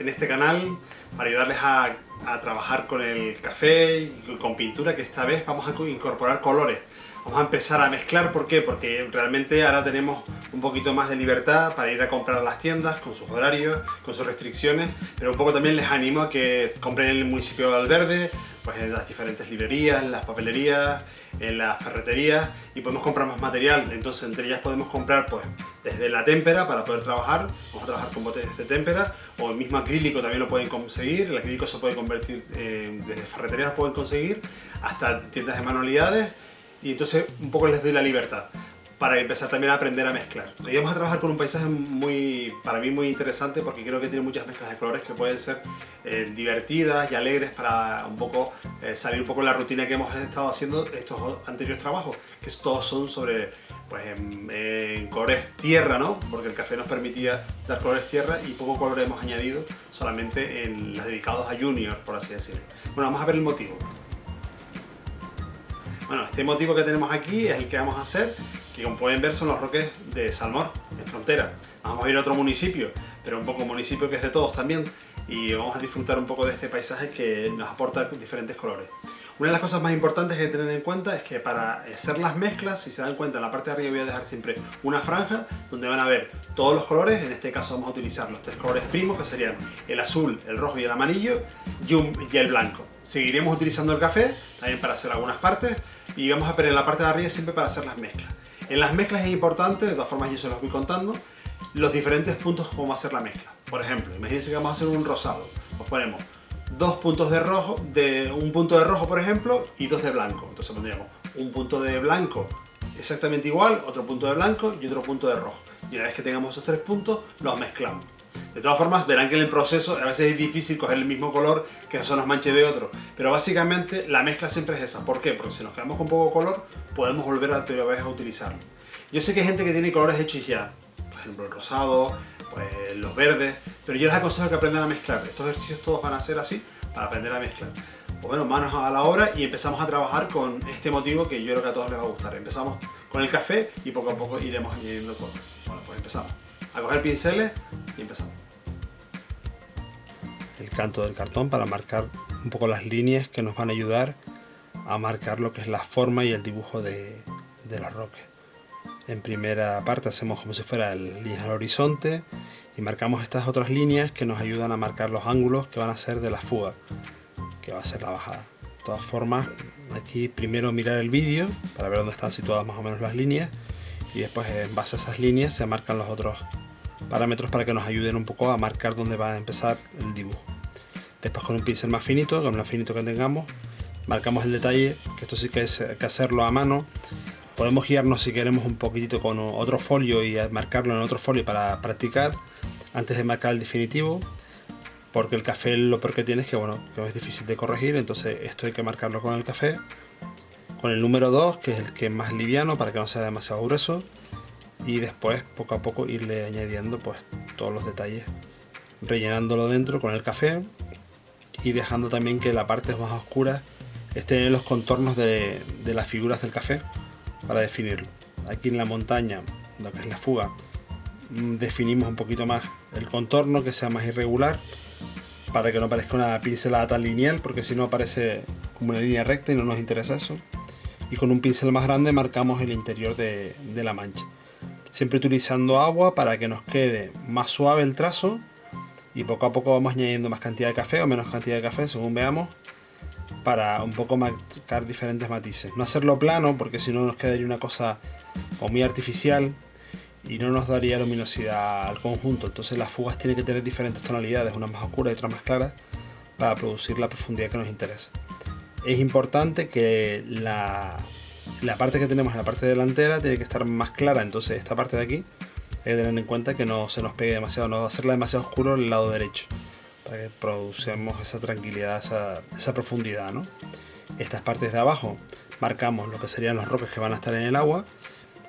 en este canal para ayudarles a trabajar con el café y con pintura, que esta vez vamos a incorporar colores. Vamos a empezar a mezclar, ¿por qué? Porque realmente ahora tenemos un poquito más de libertad para ir a comprar a las tiendas con sus horarios, con sus restricciones, pero un poco también les animo a que compren en el municipio de Valverde, pues en las diferentes librerías, en las papelerías, en las ferreterías, y podemos comprar más material. Entonces entre ellas podemos comprar pues desde la témpera para poder trabajar, vamos a trabajar con botes de témpera, o el mismo acrílico también lo pueden conseguir. El acrílico se puede convertir, desde ferreterías lo pueden conseguir, hasta tiendas de manualidades, y entonces un poco les doy la libertad para empezar también a aprender a mezclar. Hoy vamos a trabajar con un paisaje para mí muy interesante, porque creo que tiene muchas mezclas de colores que pueden ser divertidas y alegres para un poco salir un poco de la rutina que hemos estado haciendo estos anteriores trabajos, que todos son sobre pues en colores tierra, ¿no? Porque el café nos permitía dar colores tierra y poco color hemos añadido solamente en los dedicados a junior, por así decirlo. Bueno, vamos a ver el motivo. Bueno, este motivo que tenemos aquí es el que vamos a hacer, que como pueden ver son los roques de Salmor, en Frontera. Vamos a ir a otro municipio, pero un poco municipio que es de todos también, y vamos a disfrutar un poco de este paisaje que nos aporta diferentes colores. Una de las cosas más importantes que tener en cuenta es que para hacer las mezclas, si se dan cuenta, en la parte de arriba voy a dejar siempre una franja donde van a ver todos los colores. En este caso vamos a utilizar los tres colores primos, que serían el azul, el rojo y el amarillo, y el blanco. Seguiremos utilizando el café también para hacer algunas partes, y vamos a ver en la parte de arriba siempre para hacer las mezclas. En las mezclas es importante, de todas formas yo se los voy contando, los diferentes puntos cómo hacer la mezcla. Por ejemplo, imagínense que vamos a hacer un rosado, pues ponemos dos puntos de rojo, un punto de rojo por ejemplo, y dos de blanco. Entonces pondríamos un punto de blanco exactamente igual, otro punto de blanco y otro punto de rojo. Y una vez que tengamos esos tres puntos, los mezclamos. De todas formas, verán que en el proceso a veces es difícil coger el mismo color que no se nos manche de otro, pero básicamente la mezcla siempre es esa. ¿Por qué? Porque si nos quedamos con poco color, podemos volver a otra vez a utilizarlo. Yo sé que hay gente que tiene colores hechos ya, por ejemplo el rosado, pues los verdes, pero yo les aconsejo que aprendan a mezclar. Estos ejercicios todos van a ser así, para aprender a mezclar. Pues bueno, manos a la obra y empezamos a trabajar con este motivo que yo creo que a todos les va a gustar. Empezamos con el café y poco a poco iremos añadiendo color. Bueno, pues empezamos a coger pinceles y empezamos. El canto del cartón para marcar un poco las líneas que nos van a ayudar a marcar lo que es la forma y el dibujo de los roques. En primera parte hacemos como si fuera líneas al horizonte y marcamos estas otras líneas que nos ayudan a marcar los ángulos que van a ser de la fuga, que va a ser la bajada. De todas formas, aquí primero mirar el vídeo para ver dónde están situadas más o menos las líneas, y después en base a esas líneas se marcan los otros parámetros para que nos ayuden un poco a marcar dónde va a empezar el dibujo. Después con un pincel más finito, con el más finito que tengamos, marcamos el detalle, que esto sí que es que hacerlo a mano. Podemos guiarnos si queremos un poquitito con otro folio y marcarlo en otro folio para practicar antes de marcar el definitivo, porque el café lo peor que tiene es que, bueno, que es difícil de corregir. Entonces esto hay que marcarlo con el café, con el número 2, que es el que es más liviano para que no sea demasiado grueso, y después poco a poco irle añadiendo pues todos los detalles, rellenándolo dentro con el café y dejando también que la parte más oscura esté en los contornos de las figuras del café para definirlo. Aquí en la montaña, lo que es la fuga, definimos un poquito más el contorno, que sea más irregular, para que no parezca una pincelada tan lineal, porque si no parece como una línea recta y no nos interesa eso. Y con un pincel más grande marcamos el interior de la mancha, siempre utilizando agua para que nos quede más suave el trazo, y poco a poco vamos añadiendo más cantidad de café o menos cantidad de café según veamos, para un poco marcar diferentes matices. No hacerlo plano, porque si no nos quedaría una cosa o muy artificial y no nos daría luminosidad al conjunto. Entonces las fugas tienen que tener diferentes tonalidades, unas más oscuras y otras más claras, para producir la profundidad que nos interesa. Es importante que la parte que tenemos en la parte delantera tiene que estar más clara, entonces esta parte de aquí hay que tener en cuenta que no se nos pegue demasiado, no hacerla demasiado oscuro el lado derecho, para que producemos esa tranquilidad, esa profundidad, ¿no? Estas partes de abajo marcamos lo que serían los roques que van a estar en el agua,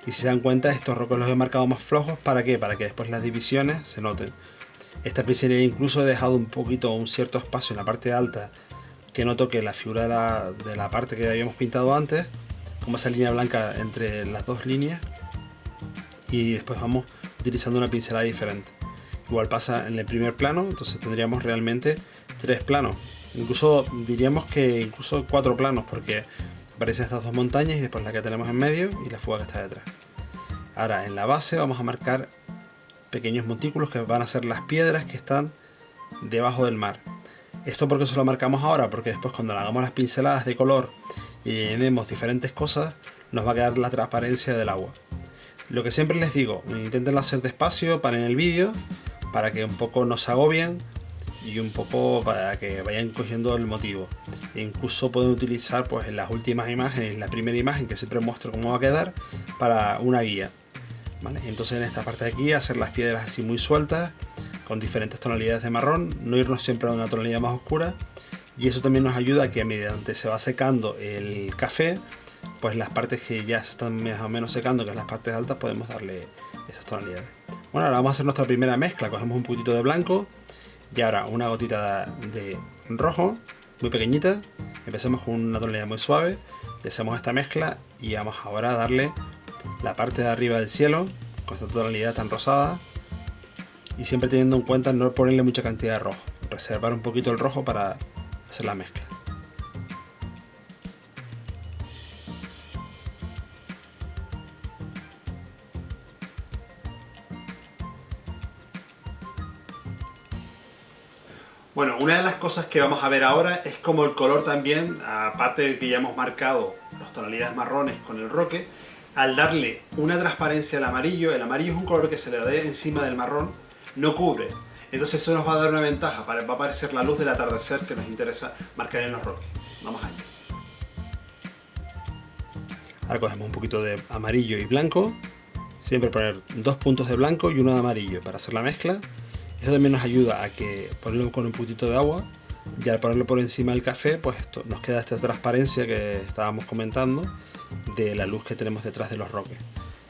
y si se dan cuenta estos roques los he marcado más flojos. ¿Para qué? Para que después las divisiones se noten. Esta pincelería incluso he dejado un cierto espacio en la parte alta que no toque la figura de la parte que habíamos pintado antes, como esa línea blanca entre las dos líneas, y después vamos utilizando una pincelada diferente. igual pasa en el primer plano, entonces tendríamos realmente 3 planos. Incluso diríamos que incluso 4 planos, porque aparecen estas 2 montañas y después la que tenemos en medio y la fuga que está detrás. Ahora en la base vamos a marcar pequeños montículos que van a ser las piedras que están debajo del mar. ¿Esto por qué se lo marcamos ahora? Porque después cuando le hagamos las pinceladas de color y llenemos diferentes cosas, nos va a quedar la transparencia del agua. Lo que siempre les digo, inténtenlo hacer despacio, paren el vídeo, para que un poco no se agobien y un poco para que vayan cogiendo el motivo. E incluso pueden utilizar pues en las últimas imágenes, la primera imagen que siempre muestro cómo va a quedar, para una guía. ¿Vale? Entonces en esta parte de aquí hacer las piedras así muy sueltas, con diferentes tonalidades de marrón, no irnos siempre a una tonalidad más oscura, y eso también nos ayuda a que mediante se va secando el café, pues las partes que ya se están más o menos secando, que es las partes altas, podemos darle esas tonalidades. Bueno, ahora vamos a hacer nuestra primera mezcla. Cogemos un poquito de blanco y ahora una gotita de rojo, muy pequeñita. Empecemos con una tonalidad muy suave y hacemos esta mezcla y vamos ahora a darle la parte de arriba del cielo con esta tonalidad tan rosada, y siempre teniendo en cuenta no ponerle mucha cantidad de rojo, reservar un poquito el rojo para hacer la mezcla. Bueno, una de las cosas que vamos a ver ahora es como el color también, aparte de que ya hemos marcado las tonalidades marrones con el roque, al darle una transparencia al amarillo, el amarillo es un color que se le da encima del marrón, no cubre. Entonces eso nos va a dar una ventaja, va a aparecer la luz del atardecer que nos interesa marcar en los roques. Vamos allá. Ahora cogemos un poquito de amarillo y blanco, siempre poner 2 puntos de blanco y uno de amarillo para hacer la mezcla. Eso también nos ayuda a que ponerlo con un poquito de agua, y al ponerlo por encima del café, pues esto nos queda esta transparencia que estábamos comentando de la luz que tenemos detrás de los roques.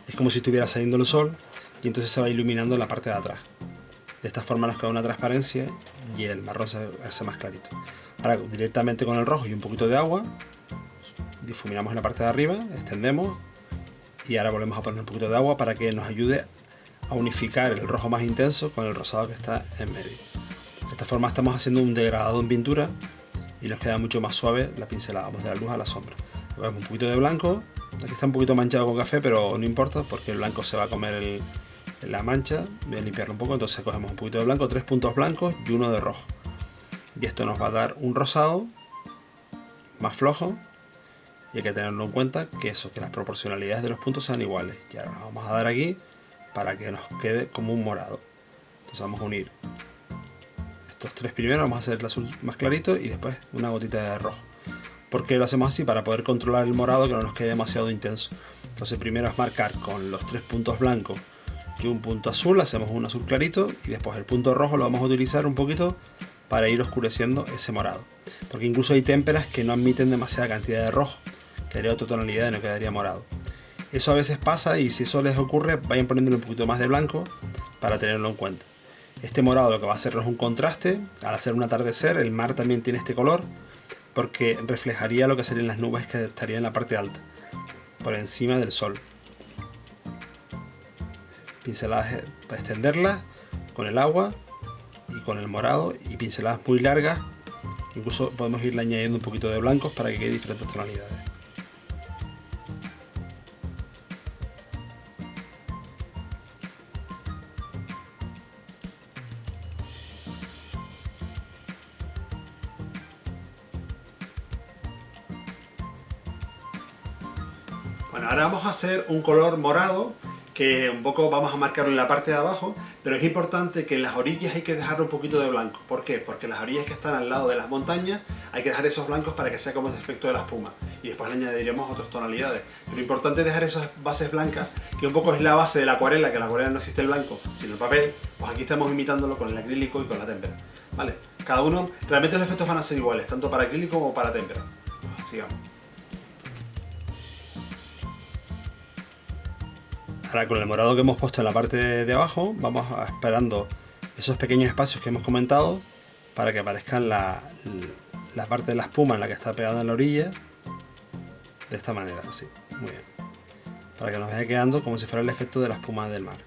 Es como si estuviera saliendo el sol y entonces se va iluminando la parte de atrás. De esta forma nos queda una transparencia y el marrón se hace más clarito. Ahora directamente con el rojo y un poquito de agua difuminamos en la parte de arriba, extendemos y ahora volvemos a poner un poquito de agua para que nos ayude a unificar el rojo más intenso con el rosado que está en medio. De esta forma estamos haciendo un degradado en pintura y nos queda mucho más suave la pincelada, vamos de la luz a la sombra. Un poquito de blanco, aquí está un poquito manchado con café, pero no importa porque el blanco se va a comer la mancha. Voy a limpiarlo un poco, entonces cogemos un poquito de blanco, 3 puntos blancos y uno de rojo. Y esto nos va a dar un rosado más flojo, y hay que tenerlo en cuenta que que las proporcionalidades de los puntos sean iguales. Y ahora nos vamos a dar aquí para que nos quede como un morado. Entonces vamos a unir estos 3 primeros, vamos a hacer el azul más clarito y después una gotita de rojo. ¿Por qué lo hacemos así? Para poder controlar el morado, que no nos quede demasiado intenso. Entonces primero es marcar con los 3 puntos blancos y un punto azul, hacemos un azul clarito y después el punto rojo lo vamos a utilizar un poquito para ir oscureciendo ese morado. Porque incluso hay témperas que no admiten demasiada cantidad de rojo, que haría otra tonalidad y no quedaría morado. Eso a veces pasa y si eso les ocurre, vayan poniéndole un poquito más de blanco para tenerlo en cuenta. Este morado lo que va a hacer es un contraste. Al hacer un atardecer, el mar también tiene este color porque reflejaría lo que serían las nubes que estarían en la parte alta, por encima del sol. Pinceladas para extenderlas con el agua y con el morado, y pinceladas muy largas. Incluso podemos irle añadiendo un poquito de blancos para que quede diferentes tonalidades. Bueno, ahora vamos a hacer un color morado que un poco vamos a marcarlo en la parte de abajo, pero es importante que en las orillas hay que dejar un poquito de blanco. ¿Por qué? Porque las orillas que están al lado de las montañas hay que dejar esos blancos para que sea como el efecto de la espuma, y después le añadiremos otras tonalidades. Pero lo importante es dejar esas bases blancas, que un poco es la base de la acuarela, que en la acuarela no existe el blanco sino el papel. Pues aquí estamos imitándolo con el acrílico y con la témpera, ¿vale? Cada uno, realmente los efectos van a ser iguales, tanto para acrílico como para témpera. Pues sigamos. Ahora con el morado que hemos puesto en la parte de abajo, vamos esperando esos pequeños espacios que hemos comentado para que aparezcan la parte de la espuma en la que está pegada en la orilla, de esta manera, así, muy bien, para que nos vaya quedando como si fuera el efecto de la espuma del mar.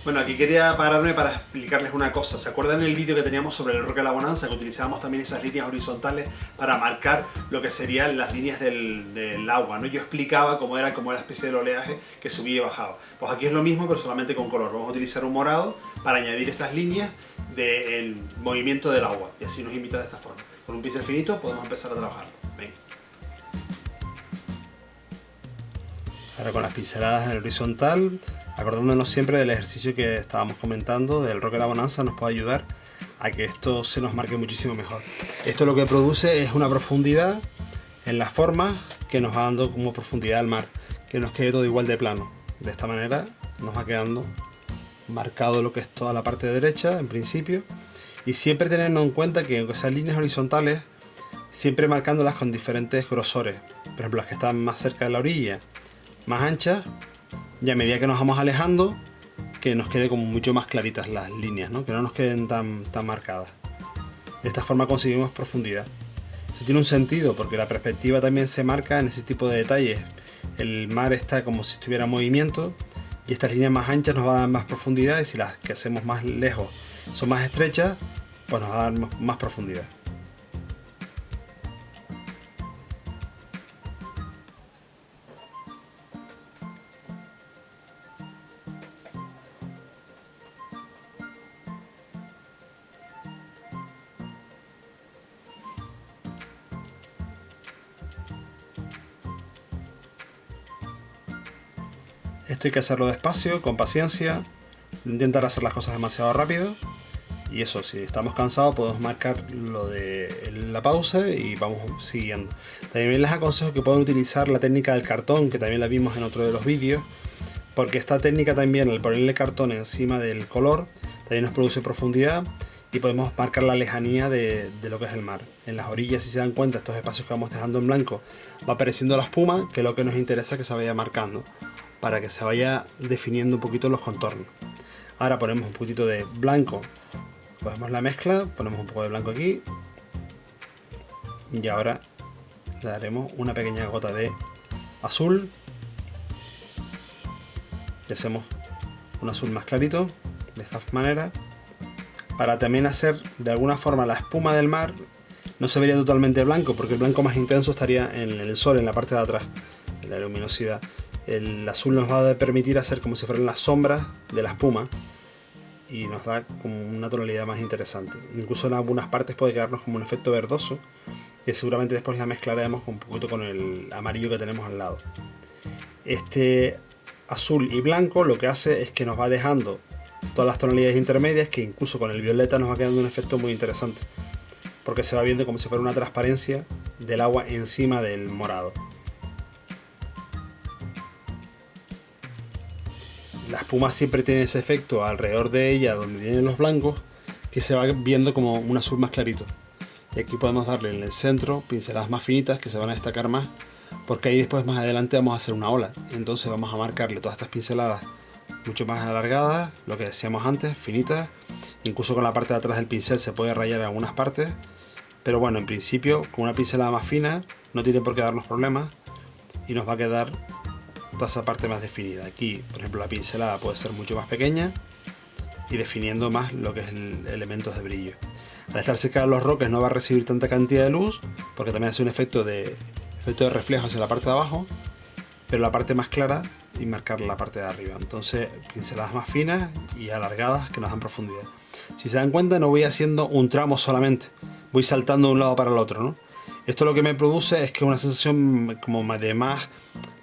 Bueno, aquí quería pararme para explicarles una cosa. ¿Se acuerdan del vídeo que teníamos sobre el Roque de la Bonanza? Que utilizábamos también esas líneas horizontales para marcar lo que serían las líneas del agua, ¿no? Yo explicaba cómo era la especie del oleaje que subía y bajaba. Pues aquí es lo mismo, pero solamente con color. Vamos a utilizar un morado para añadir esas líneas del movimiento del agua. Y así nos imita de esta forma. Con un pincel finito podemos empezar a trabajar. Venga. Ahora con las pinceladas en el horizontal, acordándonos siempre del ejercicio que estábamos comentando, del Roque de la Bonanza, nos puede ayudar a que esto se nos marque muchísimo mejor. Esto lo que produce es una profundidad en las formas que nos va dando como profundidad al mar, que nos quede todo igual de plano. De esta manera nos va quedando marcado lo que es toda la parte derecha en principio, y siempre teniendo en cuenta que esas líneas horizontales, siempre marcándolas con diferentes grosores. Por ejemplo, las que están más cerca de la orilla, más anchas, y a medida que nos vamos alejando, que nos quede como mucho más claritas las líneas, ¿no? Que no nos queden tan marcadas. De esta forma conseguimos profundidad. Eso tiene un sentido porque la perspectiva también se marca en ese tipo de detalles. El mar está como si estuviera en movimiento y estas líneas más anchas nos van a dar más profundidad, y si las que hacemos más lejos son más estrechas, pues nos va a dar más profundidad. Esto hay que hacerlo despacio, con paciencia, no intentar hacer las cosas demasiado rápido. Y eso, si estamos cansados podemos marcar lo de la pausa y vamos siguiendo. También les aconsejo que puedan utilizar la técnica del cartón, que también la vimos en otro de los vídeos, porque esta técnica también, al ponerle cartón encima del color, también nos produce profundidad y podemos marcar la lejanía de lo que es el mar. En las orillas, si se dan cuenta, estos espacios que vamos dejando en blanco, va apareciendo la espuma, que es lo que nos interesa que se vaya marcando, para que se vaya definiendo un poquito los contornos. Ahora ponemos un poquito de blanco, cogemos la mezcla, ponemos un poco de blanco aquí, y ahora le daremos una pequeña gota de azul, y hacemos un azul más clarito, de esta manera, para también hacer de alguna forma la espuma del mar. No se vería totalmente blanco, porque el blanco más intenso estaría en el sol, en la parte de atrás, en la luminosidad. El azul nos va a permitir hacer como si fueran las sombras de la espuma y nos da como una tonalidad más interesante. Incluso en algunas partes puede quedarnos como un efecto verdoso, que seguramente después la mezclaremos un poquito con el amarillo que tenemos al lado. Este azul y blanco lo que hace es que nos va dejando todas las tonalidades intermedias, que incluso con el violeta nos va quedando un efecto muy interesante, porque se va viendo como si fuera una transparencia del agua encima del morado. La espuma siempre tiene ese efecto alrededor de ella, donde vienen los blancos, que se va viendo como un azul más clarito. Y aquí podemos darle en el centro pinceladas más finitas que se van a destacar más, porque ahí después más adelante vamos a hacer una ola. Entonces vamos a marcarle todas estas pinceladas mucho más alargadas, lo que decíamos antes, finitas. Incluso con la parte de atrás del pincel se puede rayar en algunas partes, pero bueno, en principio con una pincelada más fina no tiene por qué darnos problemas y nos va a quedar toda esa parte más definida. Aquí, por ejemplo, la pincelada puede ser mucho más pequeña y definiendo más lo que es el elementos de brillo. Al estar cerca de los roques no va a recibir tanta cantidad de luz, porque también hace un efecto de reflejo hacia la parte de abajo, pero la parte más clara y marcar la parte de arriba. Entonces, pinceladas más finas y alargadas que nos dan profundidad. Si se dan cuenta, no voy haciendo un tramo solamente, voy saltando de un lado para el otro, ¿no? Esto lo que me produce es que una sensación como de más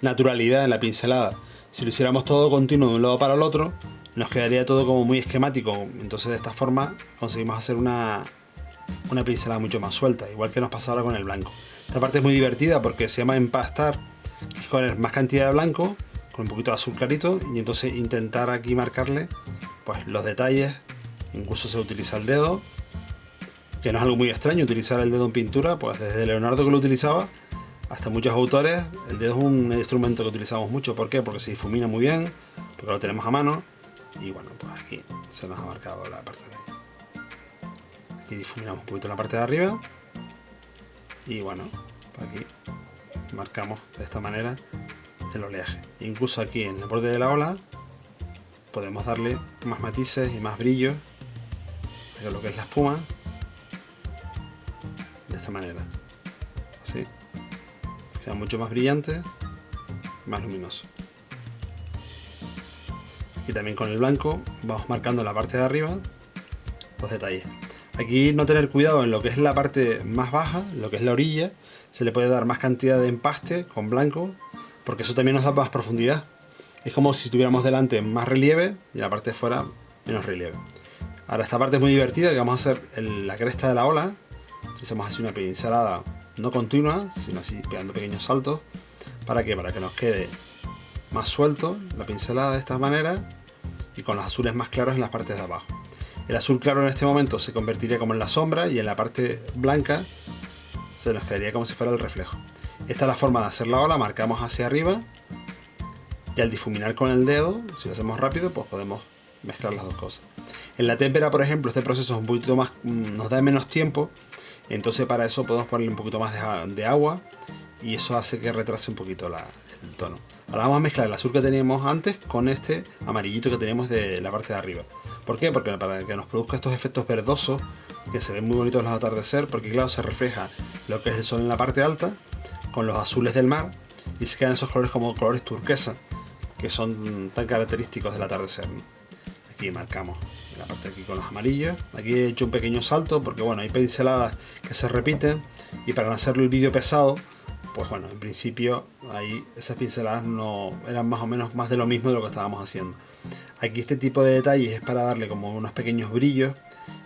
naturalidad en la pincelada. Si lo hiciéramos todo continuo de un lado para el otro, nos quedaría todo como muy esquemático. Entonces de esta forma conseguimos hacer una pincelada mucho más suelta, igual que nos pasa ahora con el blanco. Esta parte es muy divertida porque se llama empastar, que es poner más cantidad de blanco con un poquito de azul clarito, y entonces intentar aquí marcarle pues los detalles. Incluso se utiliza el dedo, que no es algo muy extraño utilizar el dedo en pintura, pues desde Leonardo, que lo utilizaba, hasta muchos autores. El dedo es un instrumento que utilizamos mucho. ¿Por qué? Porque se difumina muy bien, porque lo tenemos a mano, y bueno, pues aquí se nos ha marcado la parte de ahí. Aquí difuminamos un poquito la parte de arriba, y bueno, pues aquí marcamos de esta manera el oleaje. Incluso aquí en el borde de la ola podemos darle más matices y más brillo a lo que es la espuma, de esta manera, así, queda mucho más brillante, más luminoso. Y también con el blanco vamos marcando la parte de arriba los detalles. Aquí no tener cuidado en lo que es la parte más baja, lo que es la orilla, se le puede dar más cantidad de empaste con blanco, porque eso también nos da más profundidad. Es como si tuviéramos delante más relieve y en la parte de fuera menos relieve. Ahora esta parte es muy divertida, que vamos a hacer la cresta de la ola. Utilizamos así una pincelada no continua, sino así pegando pequeños saltos. ¿Para qué? Para que nos quede más suelto la pincelada de esta manera y con los azules más claros en las partes de abajo. El azul claro en este momento se convertiría como en la sombra y en la parte blanca se nos quedaría como si fuera el reflejo. Esta es la forma de hacer la ola, marcamos hacia arriba y al difuminar con el dedo, si lo hacemos rápido, pues podemos mezclar las dos cosas. En la témpera, por ejemplo, este proceso es un poquito más, nos da menos tiempo, entonces para eso podemos ponerle un poquito más de agua y eso hace que retrase un poquito el tono. Ahora vamos a mezclar el azul que teníamos antes con este amarillito que tenemos de la parte de arriba. ¿Por qué? Porque para que nos produzca estos efectos verdosos que se ven muy bonitos los atardeceres, porque claro, se refleja lo que es el sol en la parte alta con los azules del mar y se quedan esos colores como colores turquesa que son tan característicos del atardecer, ¿no? Aquí marcamos en la parte de aquí con los amarillos. Aquí he hecho un pequeño salto porque bueno, hay pinceladas que se repiten y para no hacerlo el vídeo pesado, pues bueno, en principio ahí esas pinceladas no eran más o menos más de lo mismo de lo que estábamos haciendo. Aquí este tipo de detalles es para darle como unos pequeños brillos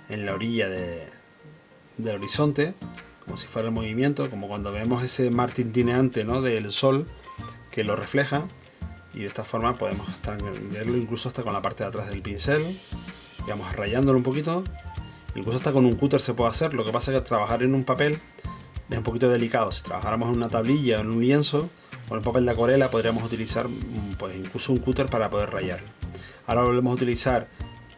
en la orilla del horizonte, como si fuera el movimiento, como cuando vemos ese mar tintineante, ¿no?, del sol que lo refleja, y de esta forma podemos verlo incluso hasta con la parte de atrás del pincel, y vamos rayándolo un poquito, incluso hasta con un cúter se puede hacer. Lo que pasa es que trabajar en un papel es un poquito delicado. Si trabajáramos en una tablilla o en un lienzo o en papel de acuarela podríamos utilizar pues incluso un cúter para poder rayar. Ahora volvemos a utilizar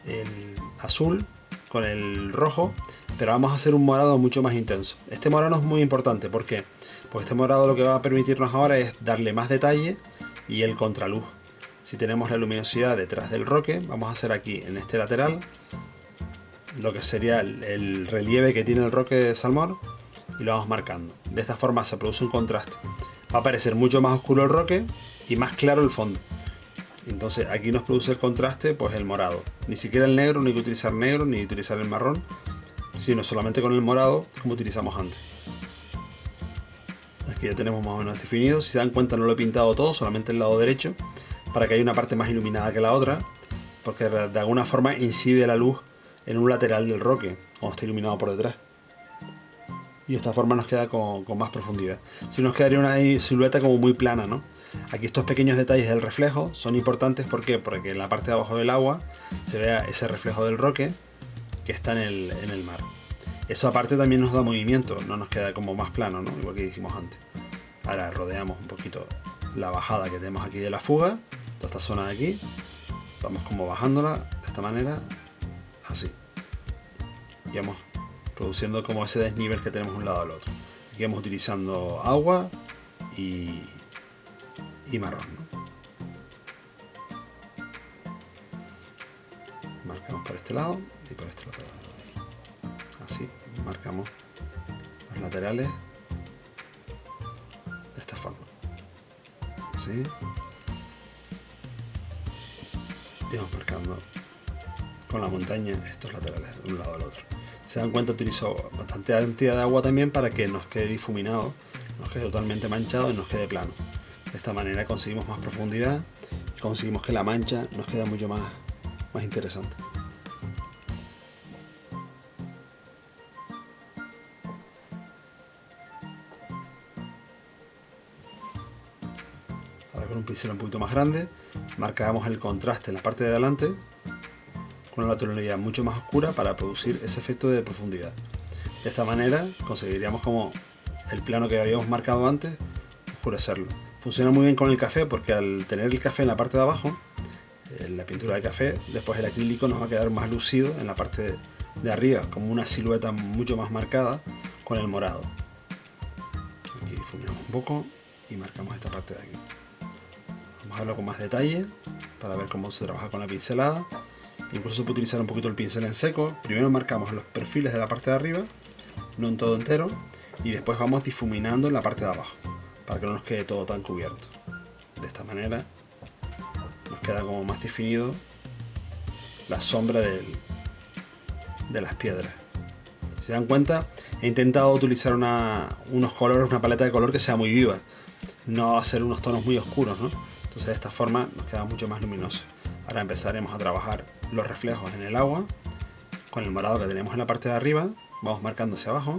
el azul con el rojo, pero vamos a hacer un morado mucho más intenso. Este morado es muy importante, ¿por qué? Porque este morado lo que va a permitirnos ahora es darle más detalle y el contraluz. Si tenemos la luminosidad detrás del roque, vamos a hacer aquí en este lateral lo que sería el relieve que tiene el roque de salmón y lo vamos marcando. De esta forma se produce un contraste. Va a parecer mucho más oscuro el roque y más claro el fondo. Entonces aquí nos produce el contraste, pues el morado. Ni siquiera el negro, ni hay que utilizar negro, ni utilizar el marrón, sino solamente con el morado como utilizamos antes. Aquí ya tenemos más o menos definido. Si se dan cuenta no lo he pintado todo, solamente el lado derecho, para que haya una parte más iluminada que la otra, porque de alguna forma incide la luz en un lateral del roque, cuando está iluminado por detrás. Y de esta forma nos queda con más profundidad. Si nos quedaría una silueta como muy plana, ¿no? Aquí estos pequeños detalles del reflejo son importantes, ¿por qué? Porque en la parte de abajo del agua se vea ese reflejo del roque que está en el mar. Eso aparte también nos da movimiento, no nos queda como más plano, ¿no?, igual que dijimos antes. Ahora rodeamos un poquito la bajada que tenemos aquí de la fuga, toda esta zona de aquí, vamos como bajándola de esta manera, así, y vamos produciendo como ese desnivel que tenemos de un lado al otro. Aquí vamos utilizando agua y marrón, ¿no? Marcamos por este lado y por este otro lado. Así, marcamos los laterales de esta forma. Así. Y vamos marcando con la montaña estos laterales de un lado al otro. Si se dan cuenta, utilizo bastante cantidad de agua también para que nos quede difuminado, nos quede totalmente manchado y nos quede plano. De esta manera conseguimos más profundidad y conseguimos que la mancha nos quede mucho más interesante. Ahora con un pincel un poquito más grande marcamos el contraste en la parte de adelante con una tonalidad mucho más oscura para producir ese efecto de profundidad. De esta manera conseguiríamos como el plano que habíamos marcado antes, oscurecerlo. Funciona muy bien con el café porque al tener el café en la parte de abajo, en la pintura de café, después el acrílico nos va a quedar más lucido en la parte de arriba, como una silueta mucho más marcada con el morado. Aquí difuminamos un poco y marcamos esta parte de aquí. Vamos a verlo con más detalle para ver cómo se trabaja con la pincelada. Incluso se puede utilizar un poquito el pincel en seco. Primero marcamos los perfiles de la parte de arriba, no en todo entero, y después vamos difuminando en la parte de abajo para que no nos quede todo tan cubierto. De esta manera nos queda como más definido la sombra de las piedras. Si se dan cuenta, he intentado utilizar unos colores, una paleta de color que sea muy viva, no hacer unos tonos muy oscuros, ¿no? Entonces de esta forma nos queda mucho más luminoso. Ahora empezaremos a trabajar los reflejos en el agua con el morado que tenemos en la parte de arriba. Vamos marcando hacia abajo,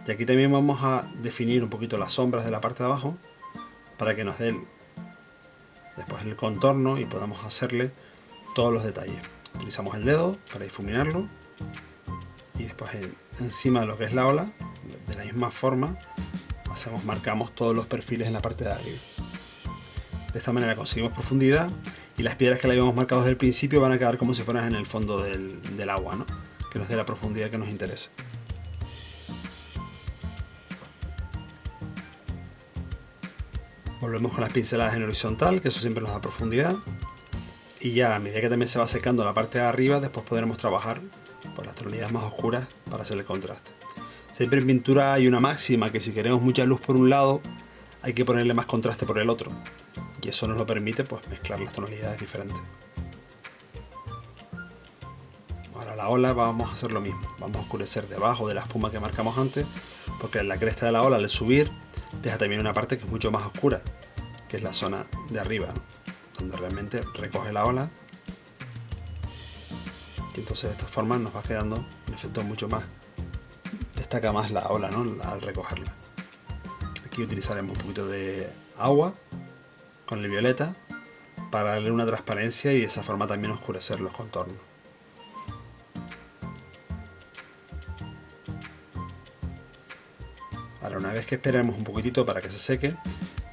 y aquí también vamos a definir un poquito las sombras de la parte de abajo para que nos dé después el contorno y podamos hacerle todos los detalles. Utilizamos el dedo para difuminarlo y después encima de lo que es la ola, de la misma forma, marcamos todos los perfiles en la parte de arriba. De esta manera conseguimos profundidad y las piedras que le habíamos marcado desde el principio van a quedar como si fueran en el fondo del agua, ¿no? Que nos dé la profundidad que nos interesa. Volvemos con las pinceladas en horizontal, que eso siempre nos da profundidad. Y ya a medida que también se va secando la parte de arriba, después podremos trabajar por las tonalidades más oscuras para hacer el contraste. Siempre en pintura hay una máxima que si queremos mucha luz por un lado, hay que ponerle más contraste por el otro. Y eso nos lo permite pues mezclar las tonalidades diferentes. Ahora la ola vamos a hacer lo mismo. Vamos a oscurecer debajo de la espuma que marcamos antes, porque en la cresta de la ola al subir deja también una parte que es mucho más oscura, que es la zona de arriba, ¿no? Donde realmente recoge la ola. Y entonces de esta forma nos va quedando un efecto mucho más, destaca más la ola, ¿no? Al recogerla. Aquí utilizaremos un poquito de agua con el violeta para darle una transparencia y de esa forma también oscurecer los contornos. Ahora, una vez que esperemos un poquitito para que se seque,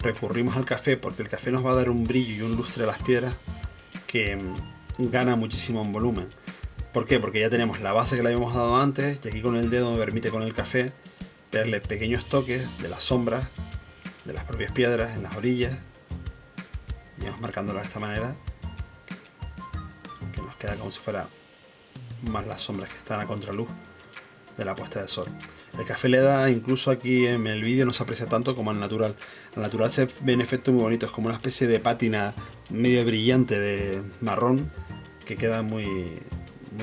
recurrimos al café, porque el café nos va a dar un brillo y un lustre a las piedras que gana muchísimo en volumen. ¿Por qué? Porque ya tenemos la base que le habíamos dado antes, y aquí con el dedo me permite con el café darle pequeños toques de las sombras de las propias piedras en las orillas, y vamos marcándola de esta manera, que nos queda como si fuera más las sombras que están a contraluz de la puesta de sol. El café le da, incluso aquí en el vídeo no se aprecia tanto como al natural. Al natural se ve un efecto muy bonito, es como una especie de pátina medio brillante de marrón que queda muy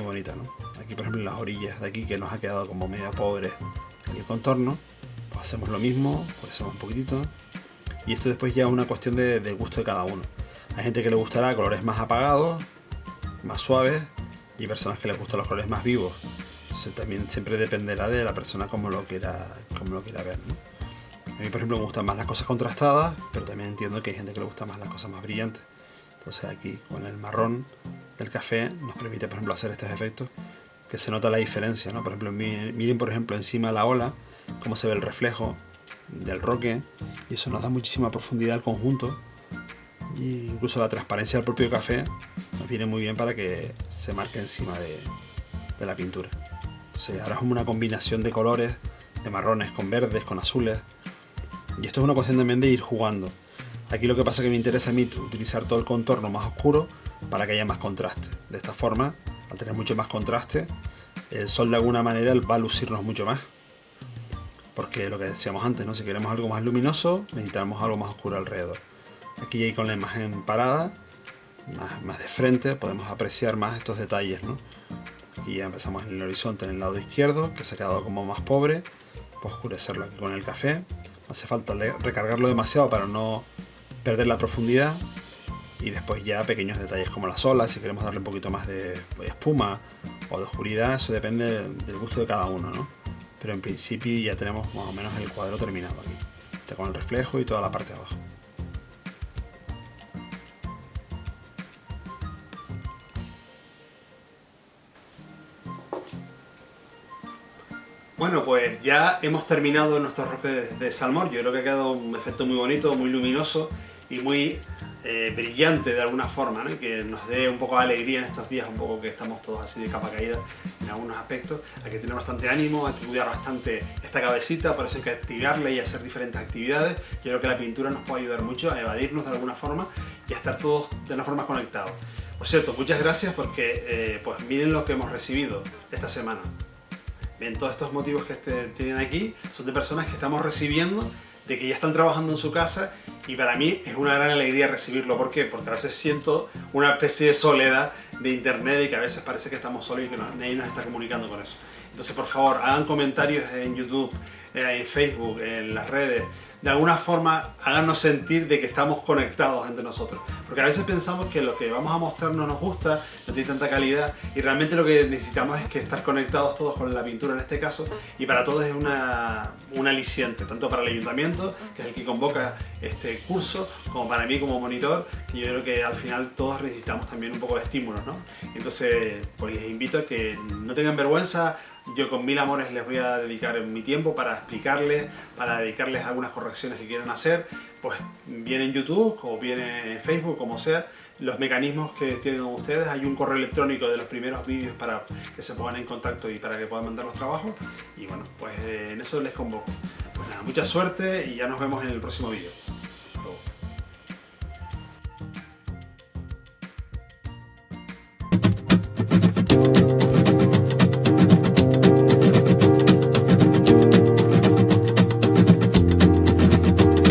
bonita, ¿no? Aquí por ejemplo en las orillas de aquí, que nos ha quedado como medio pobre el contorno, pues hacemos lo mismo, oscurecemos un poquitito, y esto después ya es una cuestión del gusto de cada uno. Hay gente que le gustará colores más apagados, más suaves, y personas que les gustan los colores más vivos. Entonces también siempre dependerá de la persona como lo quiera ver, ¿no? A mí por ejemplo me gustan más las cosas contrastadas, pero también entiendo que hay gente que le gusta más las cosas más brillantes. Entonces aquí con el marrón del café nos permite por ejemplo hacer estos efectos que se nota la diferencia, ¿no? Por ejemplo, miren por ejemplo encima de la ola cómo se ve el reflejo del roque, y eso nos da muchísima profundidad al conjunto, y incluso la transparencia del propio café nos viene muy bien para que se marque encima de la pintura. Entonces ahora es una combinación de colores, de marrones con verdes, con azules, y esto es una cuestión también de ir jugando. Aquí lo que pasa es que me interesa a mí utilizar todo el contorno más oscuro para que haya más contraste. De esta forma, al tener mucho más contraste, el sol de alguna manera va a lucirnos mucho más. Porque lo que decíamos antes, ¿no? Si queremos algo más luminoso, necesitamos algo más oscuro alrededor. Aquí con la imagen parada, más de frente, podemos apreciar más estos detalles, ¿no? Aquí ya empezamos en el horizonte en el lado izquierdo, que se ha quedado como más pobre. Puedo oscurecerlo aquí con el café. No hace falta recargarlo demasiado para no perder la profundidad. Y después ya pequeños detalles como las olas, si queremos darle un poquito más de espuma o de oscuridad, eso depende del gusto de cada uno, ¿no? Pero en principio ya tenemos más o menos el cuadro terminado aquí. Está con el reflejo y toda la parte de abajo. Bueno, pues ya hemos terminado nuestro roque de salmón. Yo creo que ha quedado un efecto muy bonito, muy luminoso y muy brillante de alguna forma, ¿no? Y que nos dé un poco de alegría en estos días, un poco que estamos todos así de capa caída en algunos aspectos. Hay que tener bastante ánimo, hay que cuidar bastante esta cabecita, por eso hay que activarla y hacer diferentes actividades. Yo creo que la pintura nos puede ayudar mucho a evadirnos de alguna forma y a estar todos de una forma conectados. Por cierto, muchas gracias porque pues miren lo que hemos recibido esta semana. Bien, todos estos motivos que tienen aquí son de personas que estamos recibiendo, de que ya están trabajando en su casa, y para mí es una gran alegría recibirlo. ¿Por qué? Porque a veces siento una especie de soledad de internet y que a veces parece que estamos solos y que nadie nos está comunicando con eso. Entonces, por favor, hagan comentarios en YouTube, en Facebook, en las redes. De alguna forma, háganos sentir de que estamos conectados entre nosotros. Porque a veces pensamos que lo que vamos a mostrar no nos gusta, no tiene tanta calidad, y realmente lo que necesitamos es que estar conectados todos con la pintura en este caso, y para todos es un aliciente, tanto para el ayuntamiento, que es el que convoca este curso, como para mí como monitor, que yo creo que al final todos necesitamos también un poco de estímulos, ¿no? Entonces, pues les invito a que no tengan vergüenza. Yo con mil amores les voy a dedicar mi tiempo para explicarles, para dedicarles algunas correcciones que quieran hacer, pues bien en YouTube o bien en Facebook, como sea, los mecanismos que tienen ustedes. Hay un correo electrónico de los primeros vídeos para que se pongan en contacto y para que puedan mandar los trabajos, y bueno, pues en eso les convoco. Pues nada, mucha suerte y ya nos vemos en el próximo vídeo.